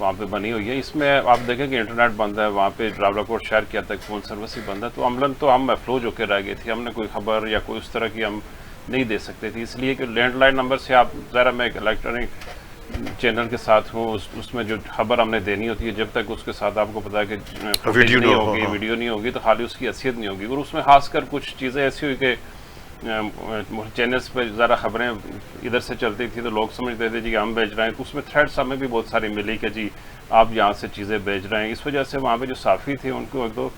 وہاں پہ بنی ہوئی ہے. اس میں آپ دیکھیں کہ انٹرنیٹ بند ہے وہاں پہ، راولاکوٹ شہر کی حد تک فون سروس ہی بند ہے. تو عملاً تو ہم محفوظ ہو کے رہ گئے تھے، ہم نے کوئی خبر یا کوئی اس طرح کی ہم نہیں دے سکتے تھے، اس لیے کہ لینڈ لائن نمبر سے آپ ذرا میں ایک الیکٹرانک چینل کے ساتھ ہوں، اس میں جو خبر ہم نے دینی ہوتی ہے جب تک اس کے ساتھ آپ کو پتا ہے کہ ویڈیو نہیں نہ ہو، ہوگی، ویڈیو نہیں ہوگی، تو خالی اس کی حیثیت نہیں ہوگی. اور اس میں خاص کر کچھ چیزیں ایسی ہوئی کہ چینلز پہ ذرا خبریں ادھر سے چلتی تھی تو لوگ سمجھتے تھے جی ہم بھیج رہے ہیں، تو اس میں تھریڈس ہمیں بھی بہت ساری ملی کہ جی آپ یہاں سے چیزیں بھیج رہے ہیں. اس وجہ سے وہاں پہ جو صحافی تھے ان کو ایک تو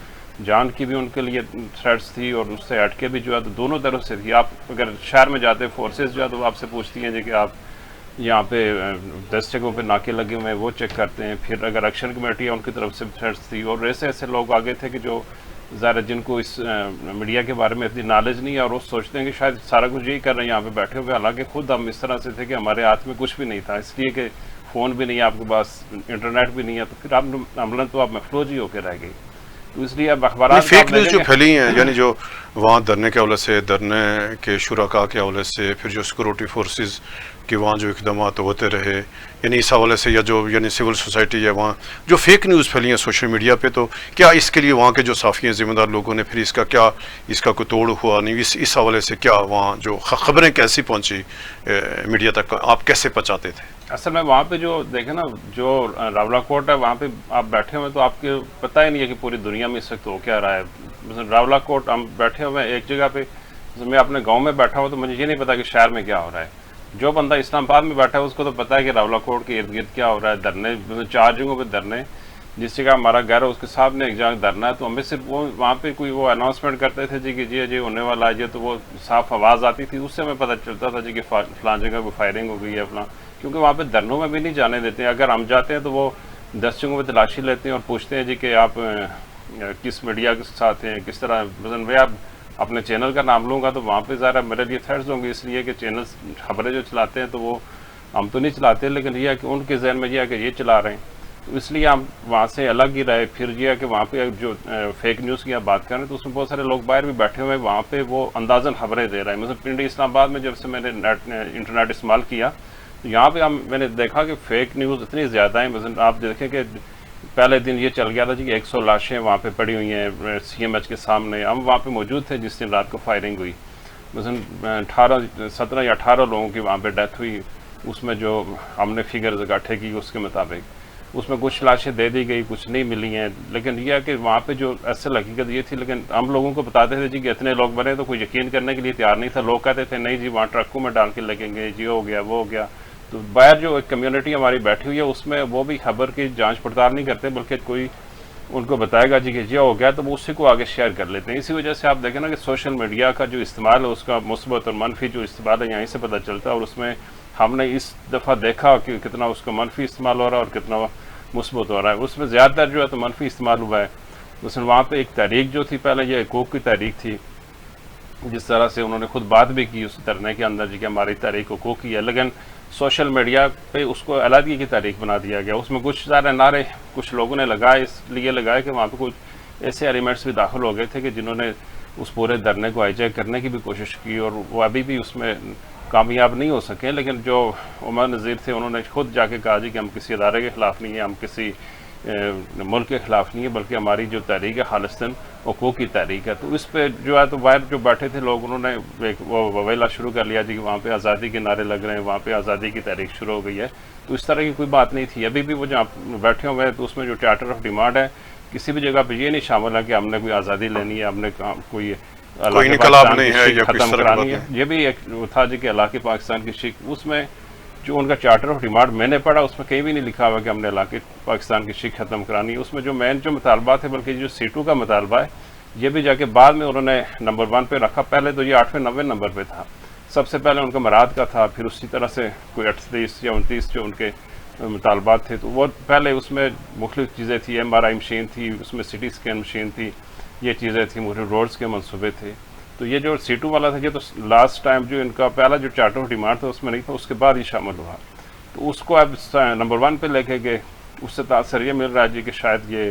جان کی بھی ان کے لیے تھریٹس تھی، اور اس سے ہٹ کے بھی جو ہے تو دونوں طرف سے تھی. آپ اگر شہر میں جاتے فورسز جو ہے تو آپ سے پوچھتی ہیں جی کہ آپ یہاں پہ 10 جگہوں پہ ناکے لگے ہوئے ہیں وہ چیک کرتے ہیں. پھر اگر ایکشن کمیٹی ہے ان کی طرف سے تھریٹس تھی، اور ایسے ایسے لوگ آگے تھے کہ جو ظاہر جن کو اس میڈیا کے بارے میں اتنی نالج نہیں ہے، اور وہ سوچتے ہیں کہ شاید سارا کچھ یہی کر رہے ہیں یہاں پہ بیٹھے ہوئے، حالانکہ خود ہم اس طرح سے تھے کہ ہمارے ہاتھ میں کچھ بھی نہیں تھا، اس لیے کہ فون بھی نہیں ہے آپ کے پاس، انٹرنیٹ بھی نہیں ہے، تو پھر آپ عملاً تو آپ محفوظ ہی ہو کے رہ گئی. تو اس لیے اب اخبارات فیک نیوز جو پھیلی ہیں، یعنی جو وہاں دھرنے کے حوالے سے، دھرنے کے شرکاء کے حوالے سے، پھر جو سیکورٹی فورسز کہ وہاں جو اقدامات ہوتے رہے، یعنی اس حوالے سے، یا جو یعنی سول سوسائٹی ہے وہاں جو فیک نیوز پھیلی ہیں سوشل میڈیا پہ، تو کیا اس کے لیے وہاں کے جو صحافی ہیں، ذمہ دار لوگوں نے پھر اس کا کوئی توڑ ہوا نہیں؟ اس حوالے سے کیا وہاں جو خبریں کیسی پہنچی میڈیا تک، آپ کیسے پہنچاتے تھے؟ اصل میں وہاں پہ جو دیکھیں نا، جو راولاکوٹ ہے وہاں پہ آپ بیٹھے ہوئے تو آپ کے پتہ ہی نہیں ہے کہ پوری دنیا میں اس وقت ہو کیا رہا ہے. مثلا راولاکوٹ ہم بیٹھے ہوئے ہیں ایک جگہ پہ، میں اپنے گاؤں میں بیٹھا ہوں تو مجھے یہ نہیں پتا کہ شہر میں کیا ہو رہا ہے. جو بندہ اسلام آباد میں بیٹھا ہے اس کو تو پتہ ہے کہ راولاکوٹ کے ارد گرد کیا ہو رہا ہے. دھرنے 4 جگہوں پہ دھرنے، جس جگہ ہمارا گھر ہے اس کے سامنے ایک جگہ دھرنا ہے، تو ہمیں صرف وہ وہاں پہ کوئی وہ اناؤنسمنٹ کرتے تھے جی کہ جی ہونے والا ہے جی، تو وہ صاف آواز آتی تھی، اس سے ہمیں پتہ چلتا تھا جی کہ فلاں جگہ کوئی فائرنگ ہو گئی ہے فلاں. کیونکہ وہاں پہ دھرنوں میں بھی نہیں جانے دیتے ہیں، اگر ہم جاتے ہیں تو وہ 10 جگہوں پہ تلاشی لیتے ہیں اور پوچھتے ہیں جی کہ آپ کس میڈیا کے ساتھ ہیں، کس طرح. مثلاً میں آپ اپنے چینل کا نام لوں گا تو وہاں پہ ذرا میرے لیے تھریٹس ہوں گے، اس لیے کہ چینل خبریں جو چلاتے ہیں تو وہ ہم تو نہیں چلاتے، لیکن یہ ہے کہ ان کے ذہن میں یہ ہے کہ یہ چلا رہے ہیں، تو اس لیے ہم وہاں سے الگ ہی رہے. پھر یہ ہے کہ وہاں پہ جو فیک نیوز کی آپ بات کریں تو اس میں بہت سارے لوگ باہر بھی بیٹھے ہوئے ہیں، وہاں پہ وہ اندازاً خبریں دے رہے ہیں. مثلا پنڈی اسلام آباد میں جب سے میں نے انٹرنیٹ استعمال کیا تو یہاں پہ میں نے دیکھا کہ فیک نیوز اتنی زیادہ ہیں. مثلا آپ دیکھیں کہ پہلے دن یہ چل گیا تھا جی کہ 100 لاشیں وہاں پہ پڑی ہوئی ہیں CMH کے سامنے. ہم وہاں پہ موجود تھے جس دن رات کو فائرنگ ہوئی. مثلا 17 یا 18 لوگوں کی وہاں پہ ڈیتھ ہوئی. اس میں جو ہم نے فگرز اکٹھے کی اس کے مطابق اس میں کچھ لاشیں دے دی گئی، کچھ نہیں ملی ہیں. لیکن یہ ہے کہ وہاں پہ جو اصل حقیقت یہ تھی، لیکن ہم لوگوں کو بتاتے تھے جی کہ اتنے لوگ بنے تو کوئی یقین کرنے کے لیے تیار نہیں تھا. لوگ کہتے تھے نہیں جی وہاں ٹرکوں میں ڈال کے لگیں گے، جی ہو گیا وہ ہو گیا. تو باہر جو ایک کمیونٹی ہماری بیٹھی ہوئی ہے اس میں وہ بھی خبر کی جانچ پڑتال نہیں کرتے، بلکہ کوئی ان کو بتائے گا جی کہ یہ ہو گیا تو وہ اسی کو آگے شیئر کر لیتے ہیں. اسی وجہ سے آپ دیکھیں نا کہ سوشل میڈیا کا جو استعمال ہے اس کا مثبت اور منفی جو استعمال ہے یہیں سے پتہ چلتا ہے. اور اس میں ہم نے اس دفعہ دیکھا کہ کتنا اس کا منفی استعمال ہو رہا ہے اور کتنا مثبت ہو رہا ہے. اس میں زیادہ تر جو ہے تو منفی استعمال ہوا ہے. مثلا وہاں پہ ایک تحریک جو تھی، پہلے یہ حقوق کی تحریک تھی، جس طرح سے انہوں نے خود بات بھی کی اس دھرنے کے اندر جی کہ ہماری تحریک حقوق کی ہے، لیکن سوشل میڈیا پہ اس کو علیحدگی کی تحریک بنا دیا گیا. اس میں کچھ سارے نعرے کچھ لوگوں نے لگائے، اس لیے لگائے کہ وہاں پہ کچھ ایسے ایلیمنٹس بھی داخل ہو گئے تھے کہ جنہوں نے اس پورے دھرنے کو ہائی جیک کرنے کی بھی کوشش کی، اور وہ ابھی بھی اس میں کامیاب نہیں ہو سکے. لیکن جو عمر نذیر تھے انہوں نے خود جا کے کہا جی کہ ہم کسی ادارے کے خلاف نہیں ہیں، ہم کسی ملک کے خلاف نہیں ہے، بلکہ ہماری جو تحریک ہے خالصتاً حقوق کی تحریک ہے. تو اس پہ جو ہے تو باہر جو بیٹھے تھے لوگ انہوں نے ایک وہ وویلا شروع کر لیا جی کہ وہاں پہ آزادی کے نعرے لگ رہے ہیں، وہاں پہ آزادی کی تحریک شروع ہو گئی ہے. تو اس طرح کی کوئی بات نہیں تھی. ابھی بھی وہ جہاں بیٹھے ہوئے ہیں تو اس میں جو چارٹر آف ڈیمانڈ ہے کسی بھی جگہ پہ یہ نہیں شامل ہے کہ ہم نے کوئی آزادی لینی ہے، ہم نے کوئی انقلاب نہیں ہے یا ختم کرانی ہے. یہ بھی ایک تھا جی کہ علاقے پاکستان کی شک. اس میں جو ان کا چارٹر آف ڈیمانڈ میں نے پڑھا اس میں کہیں بھی نہیں لکھا ہوا کہ ہم نے علاقے پاکستان کی شک ختم کرانی ہے. اس میں جو مین جو مطالبات ہے، بلکہ جو سیٹوں کا مطالبہ ہے، یہ بھی جا کے بعد میں انہوں نے نمبر 1 پہ رکھا. پہلے تو یہ 8ویں 9ویں نمبر پہ تھا. سب سے پہلے ان کا مراد کا تھا، پھر اسی طرح سے کوئی 38 یا 29 جو ان کے مطالبات تھے تو وہ پہلے اس میں مختلف چیزیں تھیں. MRI مشین تھی، اس میں CT اسکین مشین تھی، یہ چیزیں تھیں، مختلف روڈز کے منصوبے تھے. تو یہ جو سیٹوں والا تھا یہ تو لاسٹ ٹائم جو ان کا پہلا جو چارٹر آف ڈیمانڈ تھا اس میں نہیں تھا، اس کے بعد ہی شامل ہوا. تو اس کو اب نمبر 1 پہ لے کے گئے. اس سے تاثر یہ مل رہا ہے جی کہ شاید یہ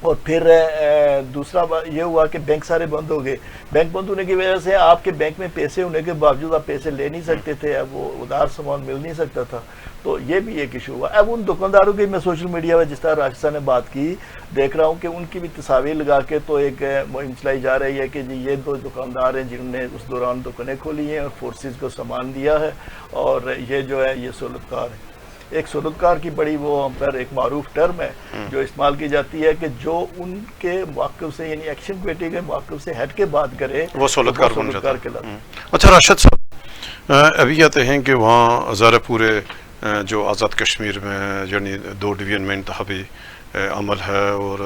اور پھر دوسرا یہ ہوا کہ بینک سارے بند ہو گئے. بینک بند ہونے کی وجہ سے آپ کے بینک میں پیسے ہونے کے باوجود آپ پیسے لے نہیں سکتے تھے, اب وہ ادھار سامان مل نہیں سکتا تھا. تو یہ بھی ایک ایشو ہوا. اب ان دکانداروں کی میں سوشل میڈیا میں جس طرح راشد صاحب نے بات کی دیکھ رہا ہوں کہ ان کی بھی تصاویر لگا کے تو ایک مہم چلائی جا رہی ہے کہ جی یہ 2 دکاندار ہیں جنہوں نے اس دوران دکانیں کھولی ہیں اور فورسز کو سامان دیا ہے, اور یہ جو ہے یہ سہولتکار ہے. ایک سہولتکار کی بڑی وہ ہم پر ایک معروف ٹرم ہے جو استعمال کی جاتی ہے کہ جو ان کے موقف سے یعنی ایکشن کمیٹی کے موقف سے ہٹ کے بات کرے وہ سہولتکار بن جاتا کہلاتا ہے. اچھا راشد صاحب, ابھی کہتے ہیں کہ وہاں ذرا پورے جو آزاد کشمیر میں یعنی 2 ڈویژن میں انتخابی عمل ہے اور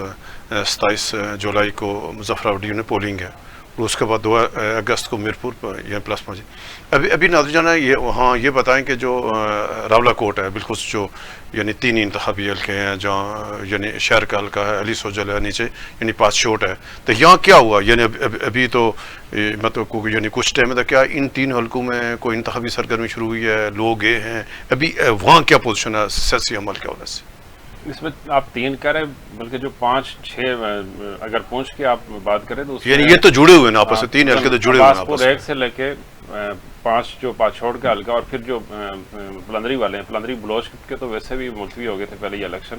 27 جولائی کو مظفر آبادی میں پولنگ ہے, اور اس کے بعد 2 اگست کو میرپور یا پلس پہنچے. ابھی ناظرین جانا یہ وہاں یہ بتائیں کہ جو راولہ کوٹ ہے بالخصوص جو یعنی 3 انتخابی حلقے ہیں جہاں یعنی شہر کا حلقہ ہے, علی سوجل ہے نیچے یعنی 5 شوٹ ہے, تو یہاں کیا ہوا یعنی ابھی تو مطلب یعنی کچھ ٹائم تک کیا ان 3 حلقوں میں کوئی انتخابی سرگرمی شروع ہوئی ہے, لوگ گئے ہیں, ابھی وہاں کیا پوزیشن ہے سیاسی عمل کے حوالے سے؟ اس میں آپ 3 کہہ رہے ہیں بلکہ جو 5-6 اگر پہنچ کے آپ بات کریں تو یعنی یہ تو جڑے ہوئے ہیں آپس سے, 3 حلقے تو جڑے ہوئے ہیں آپس سے. 1 سے لے کے 5 جو پاچھوڑ کا حلقہ, اور پھر جو پلندری والے ہیں, پلندری بلوچ کے تو ویسے بھی ملتوی ہو گئے تھے پہلے یہ الیکشن,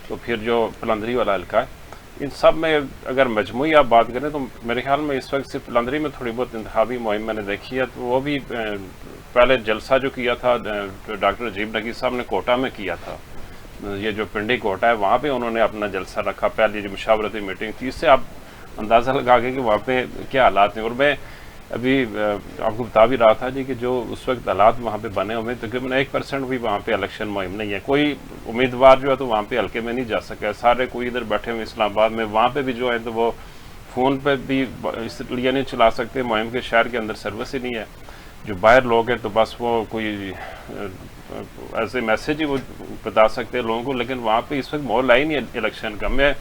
تو پھر جو پلندری والا حلقہ ہے ان سب میں اگر مجموعی آپ بات کریں تو میرے خیال میں اس وقت صرف پلندری میں تھوڑی بہت انتخابی مہم میں نے دیکھی ہے, تو وہ بھی پہلے جلسہ جو کیا تھا ڈاکٹر عجیب نقی صاحب نے کوٹا میں کیا تھا, یہ جو پنڈی کوٹا ہے وہاں پہ انہوں نے اپنا جلسہ رکھا, پہلی جو مشاورتی میٹنگ تھی, اس سے آپ اندازہ لگا کے کہ وہاں پہ کیا حالات ہیں. اور میں ابھی آپ کو بتا بھی رہا تھا جی کہ جو اس وقت حالات وہاں پہ بنے ہوئے تقریباً 1% بھی وہاں پہ الیکشن مہم نہیں ہے, کوئی امیدوار جو ہے تو وہاں پہ حلقے میں نہیں جا سکا, سارے کوئی ادھر بیٹھے ہوئے اسلام آباد میں, وہاں پہ بھی جو ہے تو وہ فون پہ بھی اس لیے نہیں چلا سکتے مہم کے, شہر کے اندر سروس ہی نہیں ہے, جو باہر لوگ ہیں تو بس وہ کوئی ایسے میسیج ہی وہ بتا سکتے ہیں لوگوں کو, لیکن وہاں پہ اس وقت ماحول آئی نہیں ہے الیکشن کا. میں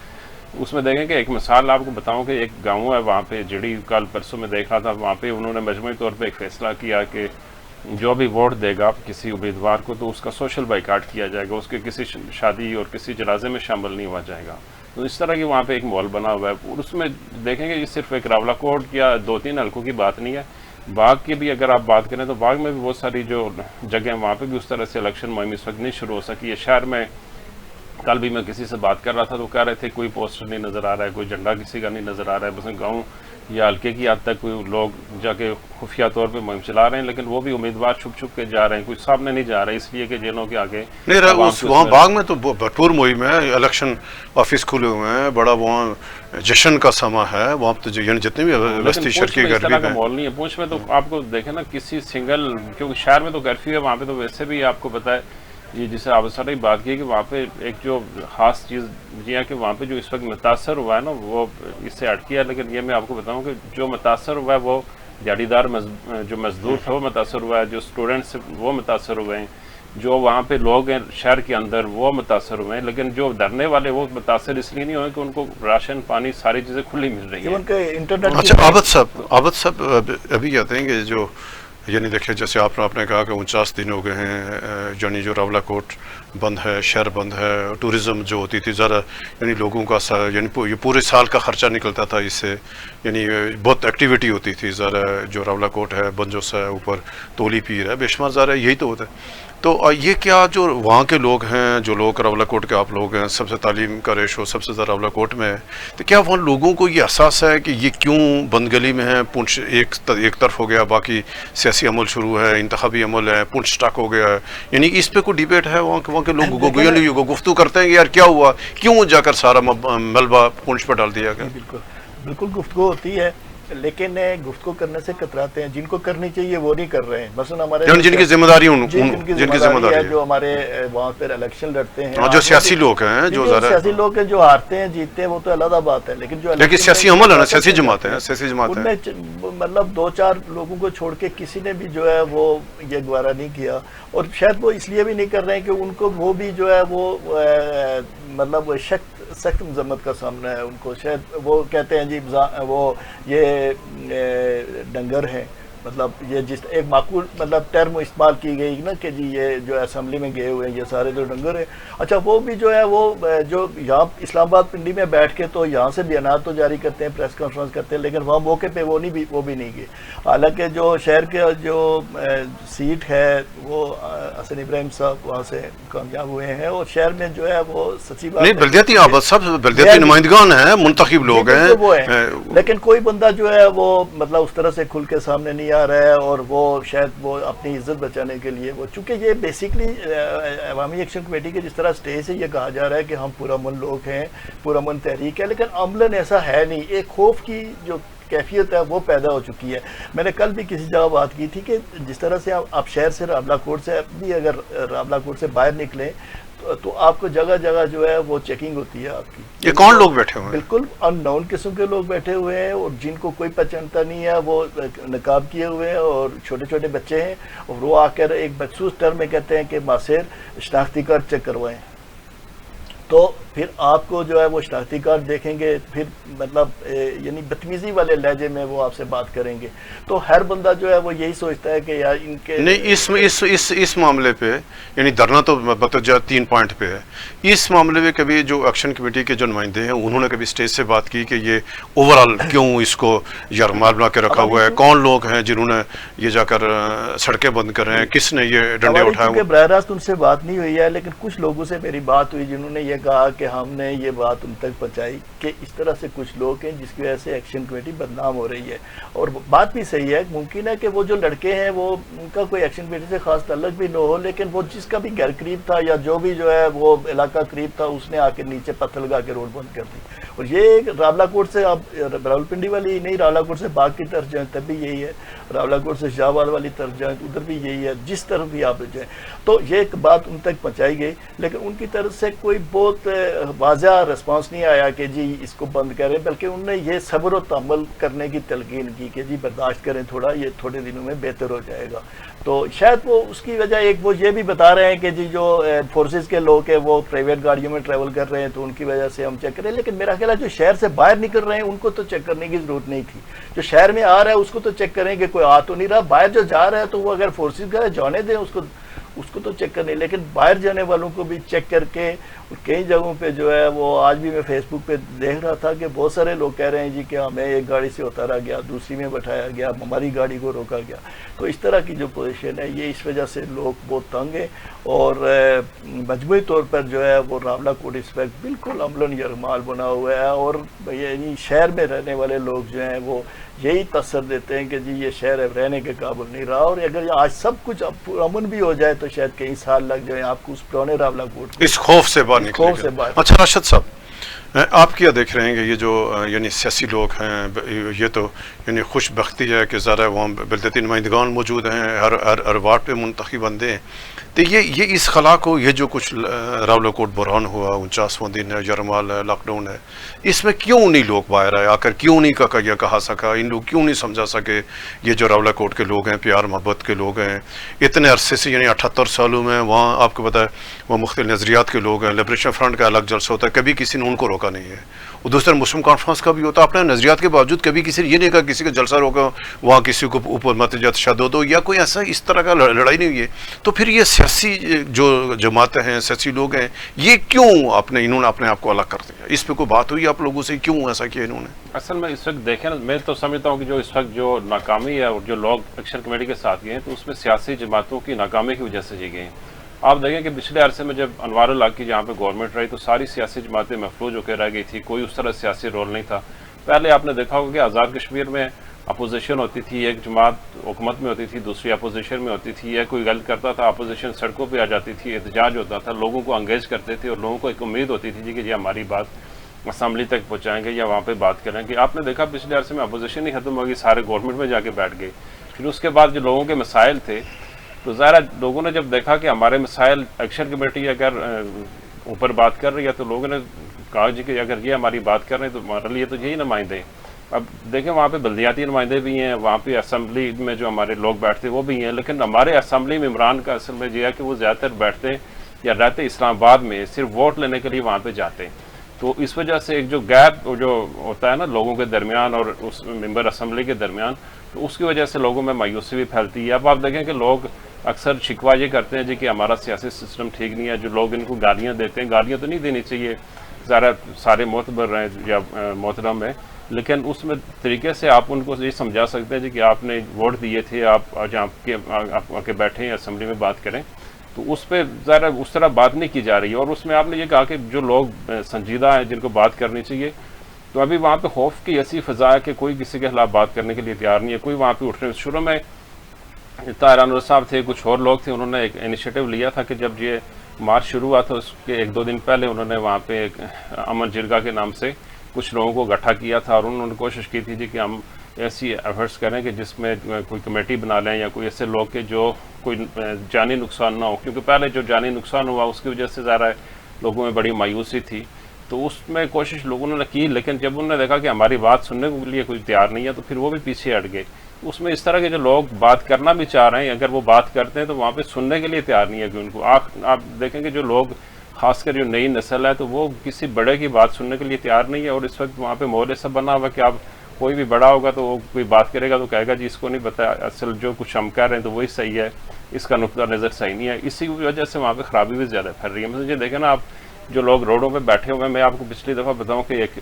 اس میں دیکھیں کہ ایک مثال آپ کو بتاؤں کہ ایک گاؤں ہے وہاں پہ جڑی کل پرسوں میں دیکھ رہا تھا, وہاں پہ انہوں نے مجموعی طور پہ ایک فیصلہ کیا کہ جو بھی ووٹ دے گا کسی امیدوار کو تو اس کا سوشل بائیکاٹ کیا جائے گا, اس کے کسی شادی اور کسی جنازے میں شامل نہیں ہوا جائے گا. تو اس طرح کی وہاں پہ ایک ماحول بنا ہوا ہے, اور اس میں دیکھیں گے یہ صرف ایک راولہ کوٹ یا 2-3 حلقوں کی بات نہیں ہے, باغ کی بھی اگر آپ بات کریں تو باغ میں بھی بہت ساری جو جگہیں وہاں پہ بھی اس طرح سے الیکشن مہم اس وقت نہیں شروع ہو سکی ہے. شہر میں کل بھی میں کسی سے بات کر رہا تھا تو کہہ رہے تھے کوئی پوسٹر نہیں نظر آ رہا ہے, کوئی جھنڈا کسی کا نہیں نظر آ رہا ہے, بس گاؤں یا حلقے کی حد تک کوئی لوگ جا کے خفیہ طور پہ مہم چلا رہے ہیں, لیکن وہ بھی امیدوار چھپ چھپ کے جا رہے ہیں, کوئی سامنے نہیں جا رہا ہے اس لیے کہ جنوں کے آگے نہیں رہا. وہاں باغ میں تو بھرپور مہم ہے, الیکشن آفس کھلے ہوئے ہیں, بڑا وہاں جشن کا سما ہے, وہاں تو یعنی جتنے بھی وسطی شرقی گرمی کا ماحول نہیں ہے. پونچھ میں تو آپ کو دیکھیں نا کسی سنگل, کیونکہ شہر میں تو کرفیو ہے, وہاں پہ تو ویسے بھی آپ کو پتہ ہے یہ جسے آپ سر بات کی کہ وہاں پہ ایک جو خاص چیز یہ ہے کہ وہاں پہ جو اس وقت متاثر ہوا ہے نا وہ اس سے ہٹ کیا, لیکن یہ میں آپ کو بتاؤں کہ جو متاثر ہوا ہے وہ دیہڑی دار جو مزدور تھا وہ متاثر ہوا ہے, جو اسٹوڈنٹس وہ متاثر ہوئے ہیں, جو وہاں پہ لوگ ہیں شہر کے اندر وہ متاثر ہوئے ہیں, لیکن جو دھرنے والے وہ متاثر اس لیے نہیں ہوئے کہ ان کو راشن پانی ساری چیزیں کھلی مل رہی ہیں. اچھا عابد صاحب ابھی کہتے ہیں کہ جو یعنی دیکھیں جیسے آپ نے کہا کہ 49 دن ہو گئے ہیں یعنی جو راولہ کوٹ بند ہے, شہر بند ہے, ٹورزم جو ہوتی تھی ذرا یعنی لوگوں کا یعنی یہ پورے سال کا خرچہ نکلتا تھا اس سے, یعنی بہت ایکٹیویٹی ہوتی تھی ذرا جو راولہ کوٹ ہے, بنجوس ہے, اوپر تولی پیر ہے, بے شمار ذرا یہی تو ہوتا ہے. تو یہ کیا جو وہاں کے لوگ ہیں, جو لوگ راولہ کوٹ کے آپ لوگ ہیں, سب سے تعلیم کا ریشو سب سے زیادہ راولہ کوٹ میں ہے, تو کیا وہاں لوگوں کو یہ احساس ہے کہ یہ کیوں بند گلی میں ہے, پونچھ ایک طرف ہو گیا, باقی سیاسی عمل شروع ہے, انتخابی عمل ہے, پونچھ سٹاک ہو گیا ہے, یعنی اس پہ کوئی ڈیبیٹ ہے وہاں کے لوگ گفتگو کرتے ہیں کہ یار کیا ہوا, کیوں جا کر سارا ملبہ پونچھ پہ ڈال دیا گیا؟ بالکل گفتگو ہوتی ہے, لیکن گفتگو کرنے سے کتراتے ہیں, جن کو کرنی چاہیے وہ نہیں کر رہے ہیں. مثلا ہمارے جن کی ذمہ داری ہے جو ہمارے وہاں پر الیکشن لڑتے ہیں, جو سیاسی لوگ ہیں, جو سیاسی لوگ ہیں جو ہارتے ہیں جیتتے ہیں وہ تو علیحدہ بات ہے, لیکن جو سیاسی عمل ہے نا, سیاسی جماعتیں ان میں مطلب 2-4 لوگوں کو چھوڑ کے کسی نے بھی جو ہے وہ یہ گوارا نہیں کیا, اور شاید وہ اس لیے بھی نہیں کر رہے ہیں کہ ان کو وہ بھی جو ہے وہ مطلب سخت مذمت کا سامنا ہے ان کو. شاید وہ کہتے ہیں جی وہ یہ ڈنگر ہیں, مطلب یہ جس ایک معقول مطلب ٹرم استعمال کی گئی نا کہ جی یہ جو اسمبلی میں گئے ہوئے ہیں یہ سارے تو ڈنگر ہیں. اچھا وہ بھی جو ہے وہ جو یہاں اسلام آباد پنڈی میں بیٹھ کے تو یہاں سے بیانات تو جاری کرتے ہیں, پریس کانفرنس کرتے ہیں, لیکن وہاں موقع پہ وہ بھی نہیں گئے. حالانکہ جو شہر کے جو سیٹ ہے وہ حسن ابراہیم صاحب وہاں سے کامیاب ہوئے ہیں, اور شہر میں جو ہے وہ سچی بات نہیں بلدیاتی آباد سب بلدیاتی نمائندگان ہیں, منتخب لوگ ہیں, وہ ہیں, لیکن کوئی بندہ جو ہے وہ مطلب اس طرح سے کھل کے سامنے نہیں آ رہا ہے, اور وہ شاید وہ اپنی عزت بچانے کے لیے وہ, چونکہ یہ بیسکلی عوامی ایکشن کمیٹی کے جس طرح اسٹیج سے یہ کہا جا رہا ہے کہ ہم پورا من لوگ ہیں, پورا من تحریک ہے, لیکن عملاً ایسا ہے نہیں. ایک خوف کی جو کیفیت ہے وہ پیدا ہو چکی ہے. میں نے کل بھی کسی جگہ بات کی تھی کہ جس طرح سے آپ شہر سے راولہ کوٹ سے بھی اگر راولہ کوٹ سے باہر نکلیں تو آپ کو جگہ جگہ جو ہے وہ چیکنگ ہوتی ہے آپ کی. یہ کون لوگ بیٹھے ہوئے ہیں؟ بالکل ان نون قسم کے لوگ بیٹھے ہوئے ہیں, اور جن کو کوئی پہچانتا نہیں ہے, وہ نقاب کیے ہوئے ہیں اور چھوٹے چھوٹے بچے ہیں, اور وہ آ کر ایک مخصوص ٹرم میں کہتے ہیں کہ ماسیر شناختی کارڈ چیک کروائیں. تو پھر آپ کو جو ہے وہ شناختی کارڈ دیکھیں گے, پھر مطلب یعنی بدتمیزی والے لہجے میں وہ آپ سے بات کریں گے. تو ہر بندہ جو ہے وہ یہی سوچتا ہے کہ یار ان کے نہیں اس معاملے پہ یعنی دھرنا تو بتوجہ 3 پوائنٹ پہ ہے. اس معاملے میں کبھی جو ایکشن کمیٹی کے جو نمائندے ہیں انہوں نے کبھی اسٹیج سے بات کی کہ یہ اوور آل کیوں اس کو یرغمال بنا کے رکھا ہوا ہے, کون لوگ ہیں جنہوں نے یہ جا کر سڑکیں بند کر رہے ہیں, کس نے یہ ڈنڈے اٹھائے ہوئے؟ براہ راست ان سے بات نہیں ہوئی ہے, لیکن کچھ لوگوں سے میری بات ہوئی جنہوں نے یہ کہا کہ ہم نے یہ بات ان تک پہنچائی کہ اس طرح سے کچھ لوگ ہیں جس کی وجہ سے ایکشن کمیٹی بدنام ہو رہی ہے. اور بات بھی صحیح ہے, ممکن ہے کہ وہ جو لڑکے ہیں وہ ان کا کوئی ایکشن کمیٹی سے خاص تعلق بھی نہ ہو, لیکن وہ جس کا بھی گھر قریب تھا یا جو بھی جو ہے وہ علاقہ قریب تھا اس نے آ کے نیچے پتھر لگا کے روڈ بند کر دی. اور یہ راولہ کوٹ سے آپ راولپنڈی والی نہیں, راولہ کوٹ سے باغ کی طرف جائیں تب بھی یہی ہے, راولہ کوٹ سے شاہباد والی طرف جائیں ادھر بھی یہی ہے, جس طرف بھی آپ جائیں. تو یہ ایک بات ان تک پہنچائی گئی, لیکن ان کی طرف سے کوئی بہت واضح رسپانس نہیں آیا کہ جی اس کو بند کریں, بلکہ انہوں نے یہ صبر و تحمل کرنے کی تلقین کی کہ جی برداشت کریں تھوڑا, یہ تھوڑے دنوں میں بہتر ہو جائے گا. تو شاید وہ اس کی وجہ ایک وہ یہ بھی بتا رہے ہیں کہ جی جو فورسز کے لوگ ہیں وہ پرائیویٹ گاڑیوں میں ٹریول کر رہے ہیں تو ان کی وجہ سے ہم چیک کریں, لیکن میرا خیال ہے جو شہر سے باہر نکل رہے ہیں ان کو تو چیک کرنے کی ضرورت نہیں تھی. جو شہر میں آ رہا ہے اس کو تو چیک کریں کہ کوئی آ تو نہیں رہا, باہر جو جا رہا ہے تو وہ اگر فورسز کا جانے دیں اس کو تو چیک کرنے, لیکن باہر جانے والوں کو بھی چیک کر کے. کئی جگہوں پہ جو ہے وہ آج بھی میں فیس بک پہ دیکھ رہا تھا کہ بہت سارے لوگ کہہ رہے ہیں جی کہ ہمیں ایک گاڑی سے اتارا گیا, دوسری میں بٹھایا گیا, ہماری گاڑی کو روکا گیا. تو اس طرح کی جو پوزیشن ہے یہ اس وجہ سے لوگ بہت تنگ ہیں, اور مجموعی طور پر جو ہے وہ راولہ کوٹ اس وقت بالکل عملاً یرغمال بنا ہوا ہے. اور یعنی شہر میں رہنے والے لوگ جو ہیں وہ یہی تاثر دیتے ہیں کہ جی یہ شہر رہنے کے قابل نہیں رہا, اور اگر آج سب کچھ امن بھی ہو جائے تو شاید کئی سال لگ جائیں آپ کو اس پرانے راولہ کوٹ اس خوف سے باہر نکلنے کا. اچھا راشد صاحب, آپ کیا دیکھ رہے ہیں کہ یہ جو یعنی سیاسی لوگ ہیں, یہ تو یعنی خوش بختی ہے کہ ذرا وہاں بلدیاتی نمائندگان موجود ہیں, ہر وارڈ پہ منتخب بندے ہیں. تو یہ اس خلا کو یہ جو کچھ راولہ کوٹ بحران ہوا, 49واں دن ہے, یرغمال ہے, لاک ڈاؤن ہے, اس میں کیوں نہیں لوگ باہر آئے, آ کر کیوں نہیں یہ کہا سکا, ان لوگ کیوں نہیں سمجھا سکے یہ جو راولہ کوٹ کے لوگ ہیں پیار محبت کے لوگ ہیں اتنے عرصے سے, یعنی 78 سالوں میں وہاں آپ کو پتا ہے وہ مختلف نظریات کے لوگ ہیں, لبریشن فرنٹ کا الگ جلسہ ہوتا ہے, کبھی کسی نے ان کو روکا نہیں ہے, اور دوسرا مسلم کانفرنس کا بھی ہوتا ہے, اپنے نظریات کے باوجود کبھی کسی نے یہ نہیں کہا کسی کا جلسہ روکا, وہاں کسی کو اوپر مت تشدد ہو یا کوئی ایسا اس طرح کا لڑائی نہیں ہوئی ہے. تو پھر یہ سیاسی جو جماعتیں ہیں, سیاسی لوگ ہیں, یہ کیوں انہوں نے اپنے آپ کو الگ کر دیا, اس پہ کوئی بات ہوئی آپ لوگوں سے, کیوں ایسا کیا انہوں نے؟ اصل میں اس وقت دیکھیں نا, میں تو سمجھتا ہوں کہ جو اس وقت جو ناکامی ہے اور جو لوگ ایکشن کمیٹی کے ساتھ گئے ہیں تو اس میں سیاسی جماعتوں کی ناکامی کی وجہ سے یہ گئے ہیں. آپ دیکھیں کہ پچھلے عرصے میں جب انوار الحق کی جہاں پہ گورنمنٹ رہی تو ساری سیاسی جماعتیں محفوظ ہو کے رہ گئی تھی, کوئی اس طرح سیاسی رول نہیں تھا. پہلے آپ نے دیکھا ہوگا کہ آزاد کشمیر میں اپوزیشن ہوتی تھی, ایک جماعت حکومت میں ہوتی تھی, دوسری اپوزیشن میں ہوتی تھی, یا کوئی غلط کرتا تھا اپوزیشن سڑکوں پہ آ جاتی تھی, احتجاج ہوتا تھا, لوگوں کو انگیج کرتے تھے, اور لوگوں کو ایک امید ہوتی تھی کہ جی ہماری بات اسمبلی تک پہنچائیں گے یا وہاں پہ بات کریں گے. آپ نے دیکھا پچھلے عرصے میں اپوزیشن ہی ختم ہوگی, سارے گورنمنٹ میں جا کے بیٹھ گئے. پھر اس کے بعد جو لوگوں کے مسائل تھے تو ظاہر لوگوں نے جب دیکھا کہ ہمارے مسائل ایکشن کمیٹی اگر اوپر بات کر رہی ہے تو لوگوں نے کہا جی کہ اگر یہ ہماری بات کر رہے ہیں تو ہمارے لیے تو یہی نمائندے. اب دیکھیں وہاں پہ بلدیاتی نمائندے بھی ہیں, وہاں پہ اسمبلی میں جو ہمارے لوگ بیٹھتے ہیں وہ بھی ہیں, لیکن ہمارے اسمبلی میں عمران کا اصل میں یہ ہے کہ وہ زیادہ تر بیٹھتے ہیں یا رہتے اسلام آباد میں, صرف ووٹ لینے کے لیے وہاں پہ جاتے ہیں. تو اس وجہ سے ایک جو گیپ جو ہوتا ہے نا لوگوں کے درمیان اور اس ممبر اسمبلی کے درمیان، تو اس کی وجہ سے لوگوں میں مایوسی بھی پھیلتی ہے۔ اب آپ دیکھیں کہ لوگ اکثر شکوہ یہ کرتے ہیں جی کہ ہمارا سیاسی سسٹم ٹھیک نہیں ہے، جو لوگ ان کو گالیاں دیتے ہیں، گالیاں تو نہیں دینی چاہیے، ذرا سارے معتبر ہیں یا محترم ہیں، لیکن اس میں طریقے سے آپ ان کو یہ سمجھا سکتے ہیں جی کہ آپ نے ووٹ دیے تھے، آپ آج آپ کے بیٹھے ہیں اسمبلی میں بات کریں، تو اس پہ ذرا اس طرح بات نہیں کی جا رہی ہے۔ اور اس میں آپ نے یہ کہا کہ جو لوگ سنجیدہ ہیں جن کو بات کرنی چاہیے، تو ابھی وہاں پہ خوف کی ایسی فضا ہے کہ کوئی کسی کے خلاف بات کرنے کے لیے تیار نہیں ہے، کوئی وہاں پہ اٹھنے۔ شروع میں طاہر انور صاحب تھے، کچھ اور لوگ تھے، انہوں نے ایک انیشیٹو لیا تھا کہ جب یہ مارچ شروع ہوا تھا اس کے 1-2 دن پہلے انہوں نے وہاں پہ ایک امن جرگہ کے نام سے کچھ لوگوں کو اکٹھا کیا تھا، اور انہوں نے کوشش کی تھی جی کہ ہم ایسی ایفرٹس کریں کہ جس میں کوئی کمیٹی بنا لیں یا کوئی ایسے لوگ کہ جو کوئی جانی نقصان نہ ہو، کیونکہ پہلے جو جانی نقصان ہوا اس کی وجہ سے ظاہر لوگوں میں بڑی مایوسی تھی، تو اس میں کوشش لوگوں نے کی، لیکن جب انہوں نے دیکھا کہ ہماری بات سننے کے لیے کوئی تیار نہیں ہے تو پھر وہ بھی پیچھے ہٹ گئے۔ اس میں اس طرح کے جو لوگ بات کرنا بھی چاہ رہے ہیں، اگر وہ بات کرتے ہیں تو وہاں پہ سننے کے لیے تیار نہیں ہے کہ ان کو آپ دیکھیں کہ جو لوگ خاص کر جو نئی نسل ہے تو وہ کسی بڑے کی بات سننے کے لیے تیار نہیں ہے، اور اس وقت وہاں پہ ماحول ایسا بنا ہوا کہ آپ کوئی بھی بڑا ہوگا تو وہ کوئی بات کرے گا تو کہے گا جی اس کو نہیں پتا اصل جو کچھ ہم کہہ رہے ہیں تو وہی صحیح ہے، اس کا نقطہ نظر صحیح نہیں ہے۔ اسی وجہ سے وہاں پہ خرابی بھی زیادہ پھیل رہی ہے۔ مثلا یہ دیکھیں نا، آپ جو لوگ روڈوں پہ بیٹھے ہوئے ہیں، میں آپ کو پچھلی دفعہ بتاؤں کہ ایک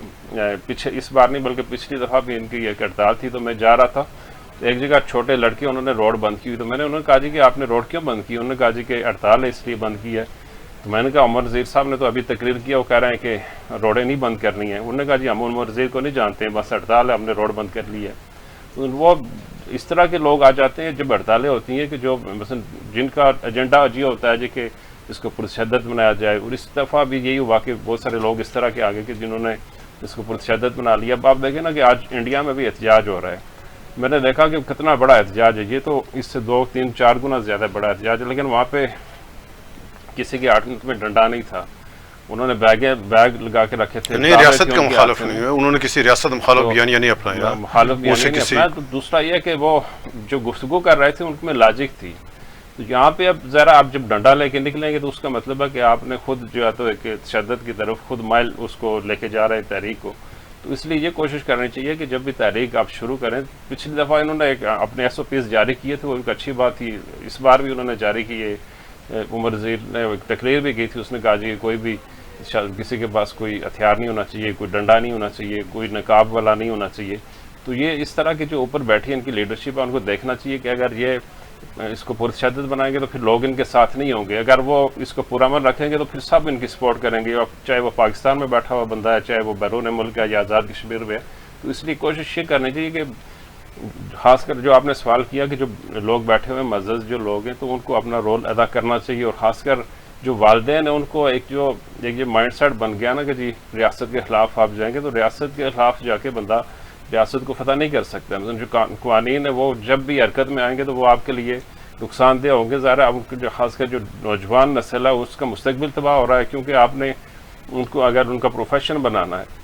پیچھے اس بار نہیں بلکہ پچھلی دفعہ بھی ان کی ایک ہڑتال تھی، تو میں جا رہا تھا، ایک جگہ چھوٹے لڑکے انہوں نے روڈ بند کی ہوئی، تو میں نے انہوں نے کہا جی کہ آپ نے روڈ کیوں بند کی؟ انہوں نے کہا جی کہ ہڑتال ہے اس لیے بند کی ہے۔ تو میں نے کہا عمر وزیر صاحب نے تو ابھی تقریر کیا، وہ کہہ رہے ہیں کہ روڈیں نہیں بند کرنی ہیں۔ انہوں نے کہا جی ہم عمر وزیر کو نہیں جانتے ہیں، بس ہڑتال ہے، ہم نے روڈ بند کر لی ہے۔ تو وہ اس طرح کے لوگ آ جاتے ہیں جب ہڑتالیں ہوتی ہیں کہ جو مثلا جن کا ایجنڈا یہ ہوتا ہے جی کہ اس کو پرتشدد بنایا جائے، اور اس دفعہ بھی یہی ہوا کہ بہت سارے لوگ اس طرح کے آگے کہ جنہوں نے اس کو پرتشدد بنا لیا۔ اب آپ دیکھیں نا کہ آج انڈیا میں بھی احتجاج ہو رہا ہے، میں نے دیکھا کہ کتنا بڑا احتجاج ہے، یہ تو اس سے 2-3-4 گنا زیادہ بڑا احتجاج ہے، لیکن وہاں پہ کسی کے ہاتھ میں ڈنڈا نہیں تھا، انہوں نے بیگ لگا کے رکھے تھے۔ نہیں، ریاست کا مخالف نہیں ہے، انہوں نے کسی ریاست مخالف بیانیہ نہیں اپنایا، مخالف بیانیہ نہیں اپنایا۔ تو دوسرا یہ کہ وہ جو گفتگو کر رہے تھے ان میں لاجک تھی، تو یہاں پہ اب ذرا آپ جب ڈنڈا لے کے نکلیں گے تو اس کا مطلب ہے کہ آپ نے خود جو ہے تو ایک تشدد کی طرف خود مائل اس کو لے کے جا رہے ہیں تحریک کو۔ تو اس لیے یہ کوشش کرنی چاہیے کہ جب بھی تحریک آپ شروع کریں، پچھلی دفعہ انہوں نے ایک اپنے SOPs جاری کیے تھے، وہ ایک اچھی بات تھی، اس بار بھی انہوں نے جاری کیے۔ عمر وزیر نے ایک تقریر بھی کی تھی، اس نے کہا جی کوئی بھی کسی کے پاس کوئی ہتھیار نہیں ہونا چاہیے، کوئی ڈنڈا نہیں ہونا چاہیے، کوئی نقاب والا نہیں ہونا چاہیے۔ تو یہ اس طرح کے جو اوپر بیٹھی ان کی لیڈرشپ ہے، ان کو دیکھنا چاہیے کہ اگر یہ اس کو پرتشدد بنائیں گے تو پھر لوگ ان کے ساتھ نہیں ہوں گے، اگر وہ اس کو پرامن رکھیں گے تو پھر سب ان کی سپورٹ کریں گے، چاہے وہ پاکستان میں بیٹھا ہوا بندہ ہے، چاہے وہ بیرون ملک ہے یا آزاد کشمیر میں ہے۔ تو اس لیے کوشش یہ کرنی چاہیے کہ خاص کر جو آپ نے سوال کیا کہ جو لوگ بیٹھے ہوئے معزز جو لوگ ہیں تو ان کو اپنا رول ادا کرنا چاہیے، اور خاص کر جو والدین ہیں ان کو ایک یہ مائنڈ سیٹ بن گیا نا کہ جی ریاست کے خلاف آپ جائیں گے تو ریاست کے خلاف جا کے بندہ ریاست کو فتح نہیں کر سکتا۔ مثلا جو قوانین ہیں وہ جب بھی حرکت میں آئیں گے تو وہ آپ کے لیے نقصان دہ ہوں گے۔ ظاہر اب جو خاص کر جو نوجوان نسل ہے اس کا مستقبل تباہ ہو رہا ہے، کیونکہ آپ نے ان کو اگر ان کا پروفیشن بنانا ہے